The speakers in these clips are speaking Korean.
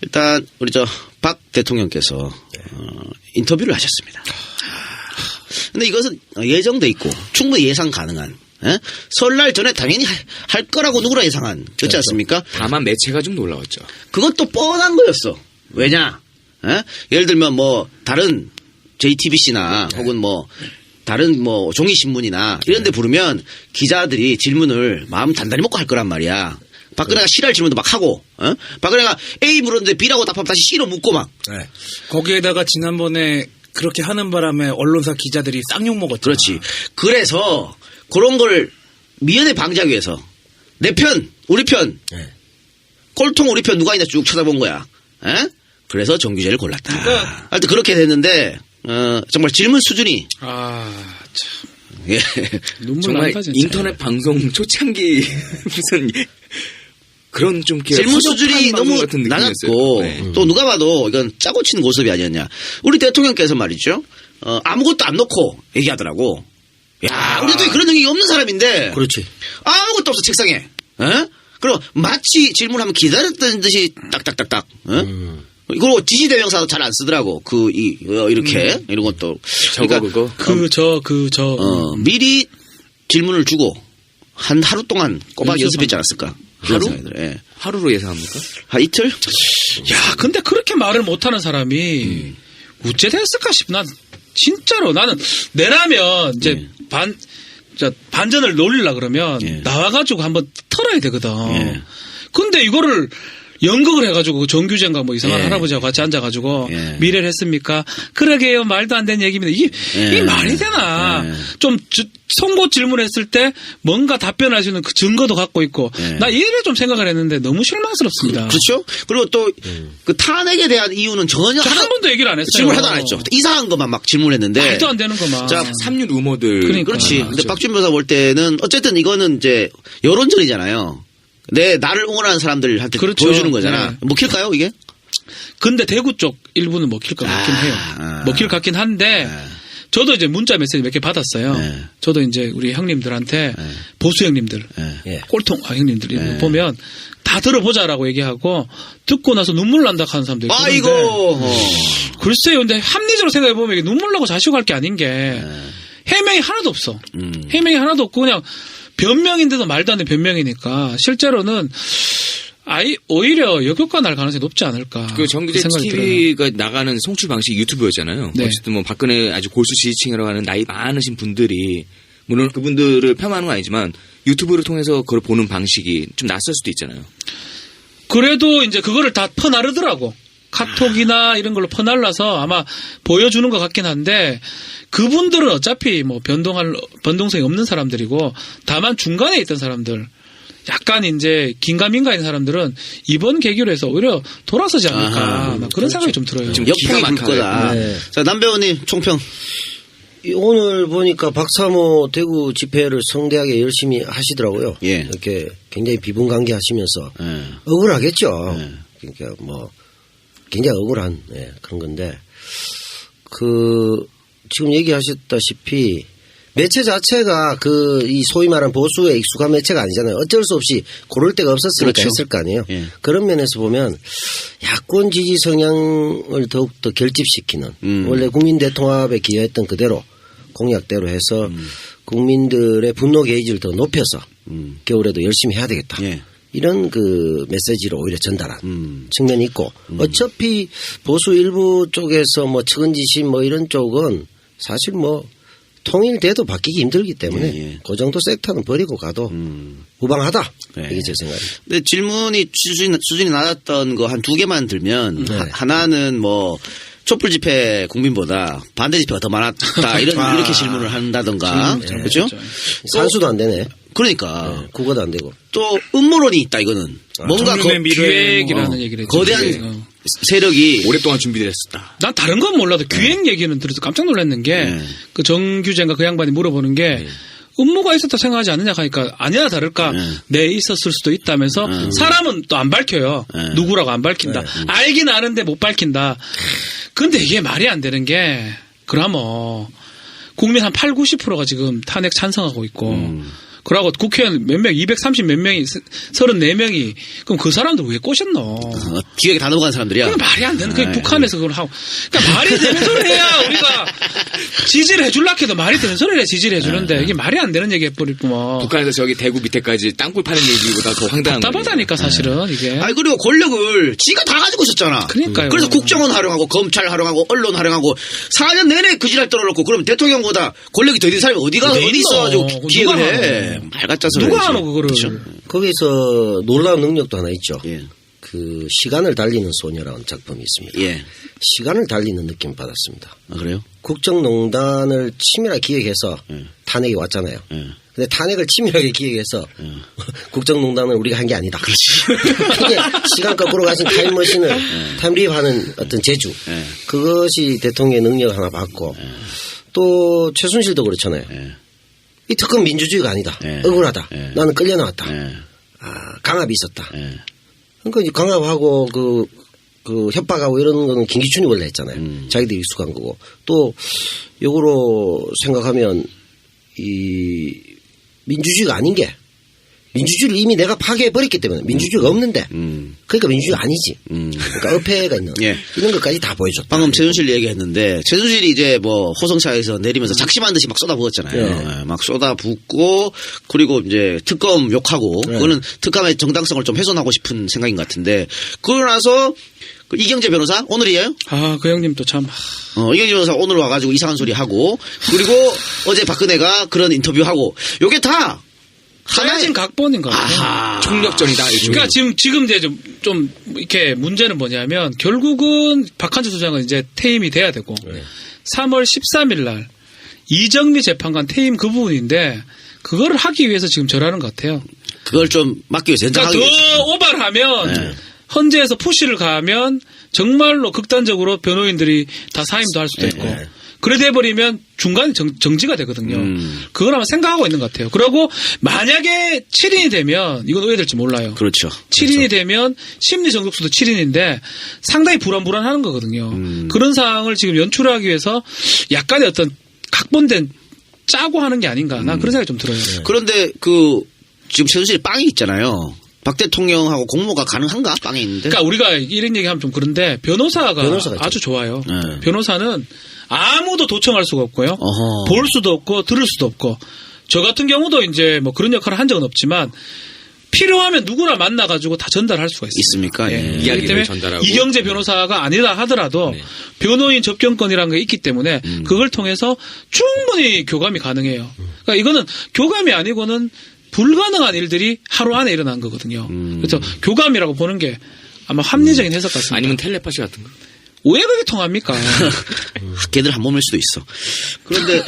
일단 우리 박 대통령께서 인터뷰를 하셨습니다. 근데 이것은 예정돼 있고 충분히 예상 가능한 설날 전에 당연히 할 거라고 누구나 예상한 그렇지 않습니까? 다만 매체가 좀 놀라웠죠. 그것도 뻔한 거였어. 왜냐? 예를 들면 뭐 다른 JTBC나 혹은 뭐 다른 뭐 종이신문이나 이런 데 부르면 기자들이 질문을 마음 단단히 먹고 할 거란 말이야. 박근혜가 C랄 질문도 막 하고, 박근혜가 A 물었는데 B라고 답하면 다시 C로 묻고 막. 네. 거기에다가 지난번에 그렇게 하는 바람에 언론사 기자들이 쌍욕 먹었죠. 그렇지. 그래서 그런 걸 미연에 방지하기 위해서 내 편, 우리 편, 꼴통 우리 편 누가 있나 쭉 쳐다본 거야. 그래서 정규제를 골랐다. 하여튼 그렇게 됐는데, 정말 질문 수준이. 참. 예. 눈물 정말 난다, 진짜. 인터넷 방송 초창기 무슨 그런 좀 질문 수준이 너무 낮았고 또 누가 봐도 이건 짜고 치는 모습이 아니었냐. 우리 대통령께서 말이죠. 아무것도 안 놓고 얘기하더라고. 야, 우리 대통령이 그런 능력이 없는 사람인데. 그렇지. 아무것도 없어 책상에. 그리고 마치 질문하면 기다렸던 듯이 딱딱딱딱. 그리고 지시대명사도 잘 안 쓰더라고. 이렇게 이런 것도. 그러니까 미리 질문을 주고 한 하루 동안 꼬박 연습했지 않았을까? 하루? 예. 하루로 예상합니까? 이틀? 야, 근데 그렇게 말을 못하는 사람이 어째 됐을까 싶어. 난 진짜로 나는 내라면 이제 반전을 놀리려 그러면 나와가지고 한번 털어야 되거든. 근데 이거를 연극을 해가지고 정규제인가 뭐 이상한 할아버지하고 같이 앉아가지고 미래를 했습니까? 그러게요. 말도 안 되는 얘기입니다. 이게 말이 되나? 좀 송곳 질문했을 때 뭔가 답변할 수 있는 그 증거도 갖고 있고 나 이래 좀 생각을 했는데 너무 실망스럽습니다. 그렇죠. 그리고 또 그 탄핵에 대한 이유는 전혀 한 번도 얘기를 안 했어요. 질문 하나도 안 했죠. 이상한 것만 막 질문했는데 말도 안 되는 것만. 자, 삼류 루머들. 그러니까. 그렇지. 근데 박준 변호사 볼 때는 어쨌든 이거는 이제 여론전이잖아요. 나를 응원하는 사람들한테 그렇죠. 보여주는 거잖아. 먹힐까요, 이게? 근데 대구 쪽 일부는 먹힐 것 같긴 해요. 먹힐 것 같긴 한데, 저도 이제 문자 메시지 몇 개 받았어요. 저도 이제 우리 형님들한테, 보수 형님들, 꼴통 형님들 보면 다 들어보자라고 얘기하고, 듣고 나서 눈물 난다 하는 사람들 있는데. 아이고. 글쎄요. 근데 합리적으로 생각해보면 이게 눈물 나고 자식할 게 아닌 게, 해명이 하나도 없어. 해명이 하나도 없고 그냥 변명인데도 말도 안 되는 변명이니까 실제로는 오히려 역효과 날 가능성이 높지 않을까. 그 정규제 TV가 나가는 송출 방식이 유튜브였잖아요. 네. 어쨌든 뭐 박근혜 아주 골수 지지층이라고 하는 나이 많으신 분들이 물론 그분들을 폄하하는 건 아니지만 유튜브를 통해서 그걸 보는 방식이 좀 낯설 수도 있잖아요. 그래도 이제 그거를 다 퍼나르더라고. 카톡이나 이런 걸로 퍼날라서 아마 보여주는 것 같긴 한데 그분들은 어차피 뭐 변동성이 없는 사람들이고 다만 중간에 있던 사람들 약간 이제 긴가민가 있는 사람들은 이번 계기로 해서 오히려 돌아서지 않을까 그런 그렇죠. 생각이 좀 들어요. 좀 역풍이 불 거다. 자, 남 배우님 총평. 오늘 보니까 박사모 대구 집회를 성대하게 열심히 하시더라고요. 이렇게 굉장히 비분관계 하시면서 억울하겠죠. 그러니까 뭐 굉장히 억울한 그런 건데 지금 얘기하셨다시피 매체 자체가 이 소위 말하는 보수에 익숙한 매체가 아니잖아요. 어쩔 수 없이 고를 데가 없었으니까 그렇죠. 했을 거 아니에요. 그런 면에서 보면 야권 지지 성향을 더욱더 결집시키는 원래 국민 대통합에 기여했던 그대로 공약대로 해서 국민들의 분노 게이지를 더 높여서 겨울에도 열심히 해야 되겠다. 이런 그 메시지를 오히려 전달한 측면이 있고 어차피 보수 일부 쪽에서 뭐 측은지심 뭐 이런 쪽은 사실 뭐 통일돼도 바뀌기 힘들기 때문에 그 정도 섹터는 버리고 가도 무방하다. 이게 제 생각입니다. 근데 질문이 수준이 낮았던 거 한 두 개만 들면 하나는 뭐 촛불 집회 국민보다 반대 집회가 더 많았다 이렇게 질문을 한다던가 그렇죠? 산수도 안 되네. 그러니까 국어도 안 되고 또 음모론이 있다 이거는 뭔가 기획이라는 얘기를 거대한 세력이 오랫동안 준비를 했었다. 난 다른 건 몰라도 기획 얘기는 들어서 깜짝 놀랐는 게 그 정규제인가 그 양반이 물어보는 게 음모가 있었다 생각하지 않느냐 하니까 아니나 다를까 네 있었을 수도 있다면서 사람은 또 안 밝혀요. 누구라고 안 밝힌다. 알긴 아는데 못 밝힌다. 근데 이게 말이 안 되는 게 그러면 국민 한 80, 90%가 지금 탄핵 찬성하고 있고 그러고 국회의원 몇 명, 230 몇 명이, 34명이, 그럼 그 사람들 왜 꼬셨노? 기획에 다 넘어간 사람들이야. 그게 말이 안 되는, 그게 북한에서 그걸 하고. 그러니까 말이 되는 소리를 해야 우리가 지지를 해줄라 해도 말이 되는 소리를 해야 지지를 해주는데 이게 말이 안 되는 얘기 해버리구만. 북한에서 저기 대구 밑에까지 땅굴 파는 얘기보다 더 황당한 거예요. 답답하다니까 사실은 이게. 아니 그리고 권력을 지가 다 가지고 있었잖아. 그러니까요. 그래서 국정원 활용하고 검찰 활용하고 언론 활용하고 4년 내내 그 지랄 떨어놓고 그럼 대통령보다 권력이 더 있는 사람이 어디 있어가지고 기획을 해. 말 같자 소리. 누가 하노 그거를. 그렇죠. 거기서 놀라운 능력도 하나 있죠. 예. 그 시간을 달리는 소녀라는 작품이 있습니다. 예. 시간을 달리는 느낌 받았습니다. 아, 그래요? 국정농단을 치밀하게 기획해서 탄핵이 왔잖아요. 근데 탄핵을 치밀하게 기획해서 국정농단을 우리가 한 게 아니다. 그게 시간 거꾸로 가신 타임머신을 타임리프하는 어떤 재주. 그것이 대통령의 능력을 하나 받고 또 최순실도 그렇잖아요. 이 특검 민주주의가 아니다. 억울하다. 나는 끌려 나왔다. 강압이 있었다. 그러니까 이제 강압하고 그 협박하고 이런 거는 김기춘이 원래 했잖아요. 자기들이 익숙한 거고. 또 역으로 생각하면 이 민주주의가 아닌 게 민주주의를 이미 내가 파괴해버렸기 때문에 민주주의가 없는데 그러니까 민주주의가 아니지. 그러니까 어폐가 있는 이런 것까지 다 보여줬다. 방금 최순실 얘기했는데 최순실이 이제 뭐 호성차에서 내리면서 작심한 듯이 막 쏟아부었잖아요. 막 쏟아붓고 그리고 이제 특검 욕하고 그거는 특검의 정당성을 좀 훼손하고 싶은 생각인 것 같은데 그러고 나서 그 이경재 변호사 오늘이에요? 아, 그 형님 또 참. 이경재 변호사 오늘 와가지고 이상한 소리 하고 그리고 어제 박근혜가 그런 인터뷰하고 요게 다 하나진 각본인 것 같아요. 총력전이다. 그러니까 지금 이제 좀 이렇게 문제는 뭐냐면 결국은 박한주 소장은 이제 퇴임이 돼야 되고 3월 13일 날 이정미 재판관 퇴임 그 부분인데 그거를 하기 위해서 지금 저러는 것 같아요. 그걸 좀 막기 위해서 연장하기 그러니까 위해서. 더 오버하면 헌재에서 푸시를 가면 정말로 극단적으로 변호인들이 다 사임도 할 수도 있고 그래 돼버리면 중간에 정지가 되거든요. 그걸 아마 생각하고 있는 것 같아요. 그리고 만약에 7인이 되면 이건 오해될지 몰라요. 그렇죠. 7인이 되면 심리 정족수도 7인인데 상당히 불안불안하는 거거든요. 그런 상황을 지금 연출하기 위해서 약간의 어떤 각본된 짜고 하는 게 아닌가. 난 그런 생각이 좀 들어요. 그런데 그 지금 최순실 빵이 있잖아요. 박 대통령하고 공모가 가능한가? 빵에 있는데. 그러니까 우리가 이런 얘기하면 좀 그런데 변호사가 아주 좋아요. 변호사는 아무도 도청할 수가 없고요. 어허. 볼 수도 없고 들을 수도 없고. 저 같은 경우도 이제 뭐 그런 역할을 한 적은 없지만 필요하면 누구나 만나가지고 다 전달할 수가 있어요. 있습니까? 예. 예. 그렇기 이야기를 때문에 전달하고. 이경재 변호사가 아니다 하더라도 변호인 접견권이라는 게 있기 때문에 그걸 통해서 충분히 교감이 가능해요. 그러니까 이거는 교감이 아니고는 불가능한 일들이 하루 안에 일어난 거거든요. 그래서 교감이라고 보는 게 아마 합리적인 해석 같습니다. 아니면 텔레파시 같은 거. 왜 그렇게 통합니까? 걔들 한 몸일 수도 있어. 그런데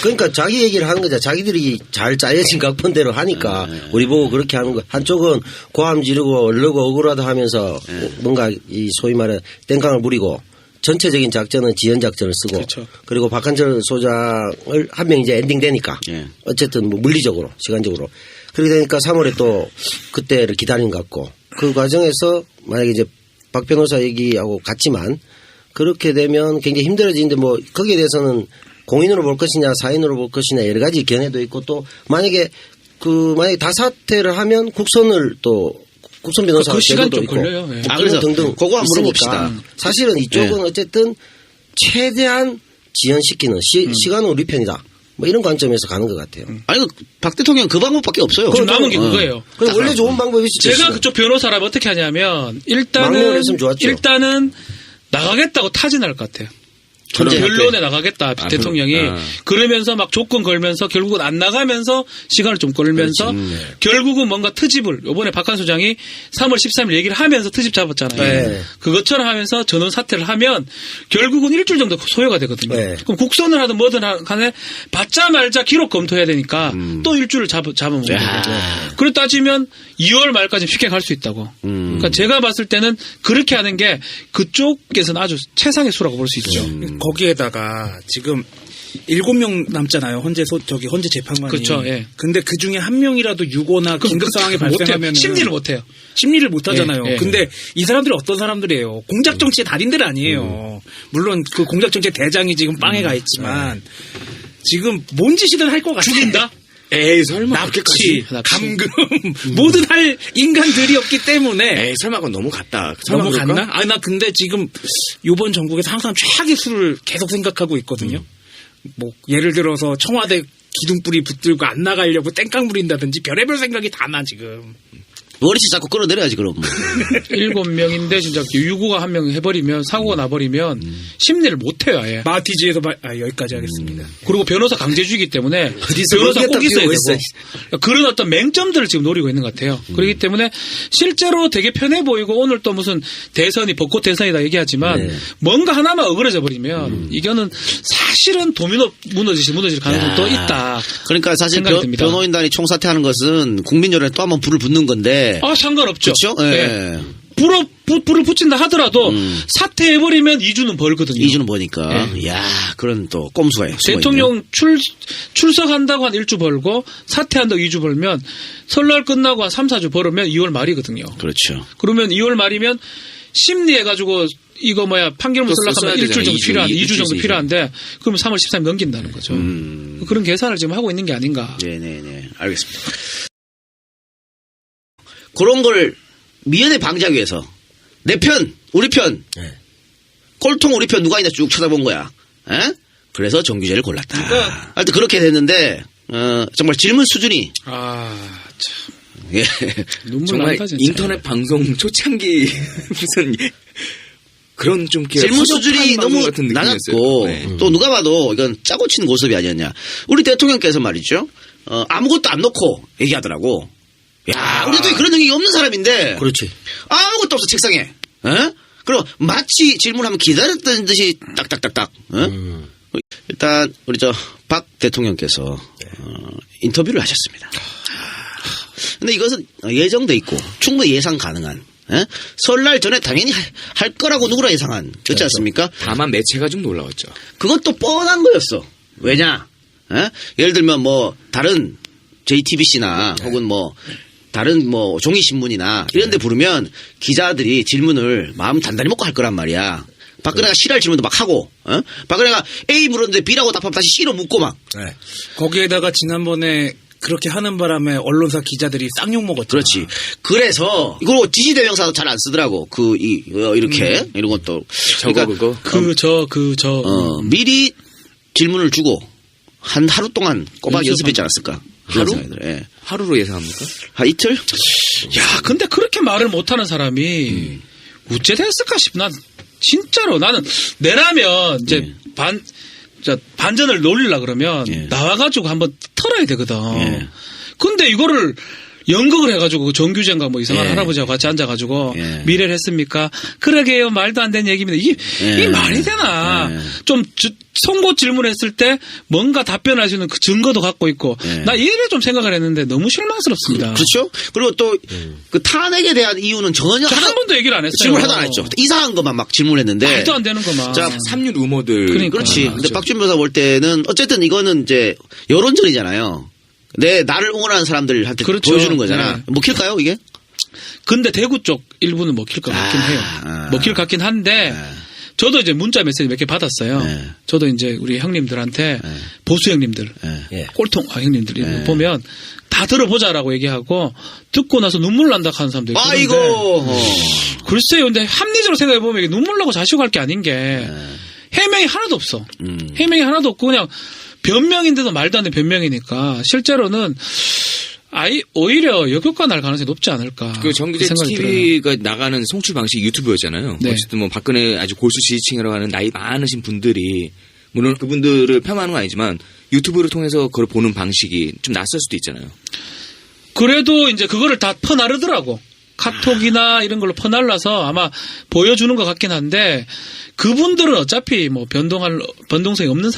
그러니까 자기 얘기를 하는 거죠. 자기들이 잘 짜여진 각본대로 하니까 우리 보고 그렇게 하는 거. 한쪽은 고함 지르고 얼르고 억울하다 하면서 뭔가 이 소위 말해 땡깡을 부리고 전체적인 작전은 지연 작전을 쓰고 그렇죠. 그리고 박한철 소장을 한 명 이제 엔딩 되니까 어쨌든 뭐 물리적으로 시간적으로 그렇게 되니까 3월에 또 그때를 기다리는 것 같고 그 과정에서 만약에 이제 박 변호사 얘기하고 같지만 그렇게 되면 굉장히 힘들어지는데 뭐 거기에 대해서는 공인으로 볼 것이냐 사인으로 볼 것이냐 여러 가지 견해도 있고 또 만약에 다 사퇴를 하면 국선을 또 국선 변호사가 그 시간 좀 있고 걸려요. 예. 그래서 등등 그거 한번 있으니까 물어봅시다. 사실은 이쪽은 어쨌든 최대한 지연시키는 시간은 우리 편이다. 뭐 이런 관점에서 가는 것 같아요. 아니 박 대통령 그 방법밖에 없어요. 지금 남은 게 그거예요. 그럼 원래 좋은 방법이 있죠. 제가 그쪽 변호사라면 어떻게 하냐면 망명을 했으면 좋았죠. 일단은 나가겠다고 타진할 것 같아요. 변론에 나가겠다 대통령이 그러면서 막 조건 걸면서 결국은 안 나가면서 시간을 좀 끌면서 결국은 뭔가 트집을 이번에 박한 소장이 3월 13일 얘기를 하면서 트집 잡았잖아요. 그것처럼 하면서 전원 사퇴를 하면 결국은 일주일 정도 소요가 되거든요. 그럼 국선을 하든 뭐든 간에 받자 말자 기록 검토해야 되니까 또 일주일을 잡아먹는 거예요. 그래 따지면 2월 말까지 쉽게 갈 수 있다고. 그러니까 제가 봤을 때는 그렇게 하는 게 그쪽에서는 아주 최상의 수라고 볼 수 있죠. 거기에다가 지금 7명 남잖아요. 헌재 재판관이. 그렇죠. 예. 근데 그 중에 한 명이라도 유고나 긴급 상황이 발생하면 심리를 못 해요. 심리를 못 하잖아요. 예. 근데 이 사람들이 어떤 사람들이에요? 공작 정치의 달인들 아니에요. 물론 그 공작 정치의 대장이 지금 빵에 가 있지만 지금 뭔 짓이든 할 것 같아요. 죽인다? 에이 설마 납치, 그렇게까지? 감금 뭐든 할 인간들이 없기 때문에 에이 설마 그건 너무 갔다. 설마 너무 그럴까? 갔나? 나 근데 지금 요번 정국에서 항상 최악의 수를 계속 생각하고 있거든요. 뭐 예를 들어서 청와대 기둥뿌리 붙들고 안 나가려고 땡깡 부린다든지 별의별 생각이 다 나 지금. 머리채 자꾸 끌어내려야지 그럼. 7명인데 진짜 유구가 한 명 해버리면 사고가 나버리면 심리를 못해요 아예. 마티즈에서 여기까지 하겠습니다. 그리고 변호사 강제주의이기 때문에 어디서 변호사 꼭 모르겠다 있어야 피우고 되고 그런 어떤 맹점들을 지금 노리고 있는 것 같아요. 그렇기 때문에 실제로 되게 편해 보이고 오늘 또 무슨 대선이 벚꽃 대선이다 얘기하지만 뭔가 하나만 어그러져 버리면 이거는 사실은 도미노 무너질 가능성이 또 있다. 그러니까 사실 생각이 듭니다. 변호인단이 총사퇴하는 것은 국민 여론에 또 한 번 불을 붙는 건데. 상관없죠. 그렇죠? 네. 불을 붙인다 하더라도 사퇴해버리면 2주는 벌거든요. 2주는 보니까. 야 그런 또 꼼수가 있어요. 대통령 출석한다고 한 1주 벌고 사퇴한다고 2주 벌면 설날 끝나고 한 3, 4주 벌으면 2월 말이거든요. 그렇죠. 그러면 2월 말이면 심리해가지고 이거 판결문 쓰려면 일주일 정도 필요한데 2주 정도 필요한데 그러면 3월 13일 넘긴다는 거죠. 그런 계산을 지금 하고 있는 게 아닌가. 네네네. 알겠습니다. 그런 걸 미연에 방지하기 위해서 내 편, 우리 편, 꼴통 우리 편 누가 있나 쭉 쳐다본 거야. 에? 그래서 정규제를 골랐다. 그러니까 하여튼 그렇게 됐는데 정말 질문 수준이 참. 예. 눈물 정말 난다 진짜. 인터넷 방송 초창기 무슨 그런 좀 질문 수준이 너무 같은 느낌이었어요. 낮았고 네. 또 누가 봐도 이건 짜고 치는 고습이 아니었냐. 우리 대통령께서 말이죠. 아무것도 안 놓고 얘기하더라고. 야, 우리 대통령이 그런 능력이 없는 사람인데. 그렇지. 아무것도 없어 책상에. 에? 그럼 마치 질문하면 기다렸던 듯이 딱딱딱딱. 일단 우리 박 대통령께서 인터뷰를 하셨습니다. 근데 이것은 예정돼 있고 충분히 예상 가능한. 에? 설날 전에 당연히 할 거라고 누구나 예상한. 그렇지 않습니까? 다만 매체가 좀 놀라웠죠. 그것도 뻔한 거였어. 왜냐? 에? 예를 들면 다른 JTBC나 혹은 다른 종이 신문이나 이런 데 부르면 기자들이 질문을 마음 단단히 먹고 할 거란 말이야. 박근혜가 C랄 질문도 막 하고, 박근혜가 A 물었는데 B라고 답하면 다시 C로 묻고 막. 거기에다가 지난번에 그렇게 하는 바람에 언론사 기자들이 쌍욕 먹었죠. 그렇지. 그래서 이거 지시대명사도 잘 안 쓰더라고. 이렇게 이런 것도. 그거. 미리 질문을 주고 하루 동안 꼬박 연습했지 않았을까? 하루? 예. 하루로 예상합니까? 이틀? 야, 근데 그렇게 말을 못하는 사람이 어째 됐을까 싶어. 난 진짜로 나는 내라면 이제 반전을 놀리려 그러면 나와가지고 한번 털어야 되거든. 근데 이거를 연극을 해가지고 정규제인가 이상한 할아버지하고 같이 앉아가지고 미래를 했습니까? 그러게요. 말도 안 되는 얘기입니다. 이게 말이 되나? 좀 송곳 질문했을 때 뭔가 답변할 수 있는 그 증거도 갖고 있고 나 이래 좀 생각을 했는데 너무 실망스럽습니다. 그렇죠. 그리고 또 그 탄핵에 대한 이유는 전혀 한 번도 얘기를 안 했어요. 질문 하나도 안 했죠. 이상한 것만 막 질문했는데 말도 안 되는 것만. 자, 삼류 루머들. 그러니까. 그렇지. 근데 박준 변호사 볼 때는 어쨌든 이거는 이제 여론전이잖아요. 나를 응원하는 사람들한테 그렇죠. 보여주는 거잖아. 네. 먹힐까요, 이게? 근데 대구 쪽 일부는 먹힐 것 같긴 해요. 먹힐 것 같긴 한데 저도 이제 문자 메시지 몇 개 받았어요. 저도 이제 우리 형님들한테 보수 형님들, 꼴통 형님들 보면 다 들어보자라고 얘기하고 듣고 나서 눈물 난다 하는 사람도 있고. 아이고. 글쎄요. 근데 합리적으로 생각해 보면 눈물 나고 자식할 게 아닌 게 해명이 하나도 없어. 해명이 하나도 없고 그냥 변명인데도 말도 안 되는 변명이니까 실제로는 오히려 역효과 날 가능성이 높지 않을까. 그 정규제 생각이 TV가 나가는 송출 방식이 유튜브였잖아요. 네. 어쨌든 박근혜 아주 골수 지지층이라고 하는 나이 많으신 분들이 물론 그분들을 폄하하는 건 아니지만 유튜브를 통해서 그걸 보는 방식이 좀 낯설 수도 있잖아요. 그래도 이제 그거를 다 퍼나르더라고. 카톡이나 이런 걸로 퍼날라서 아마 보여주는 것 같긴 한데 그분들은 어차피 변동성이 없는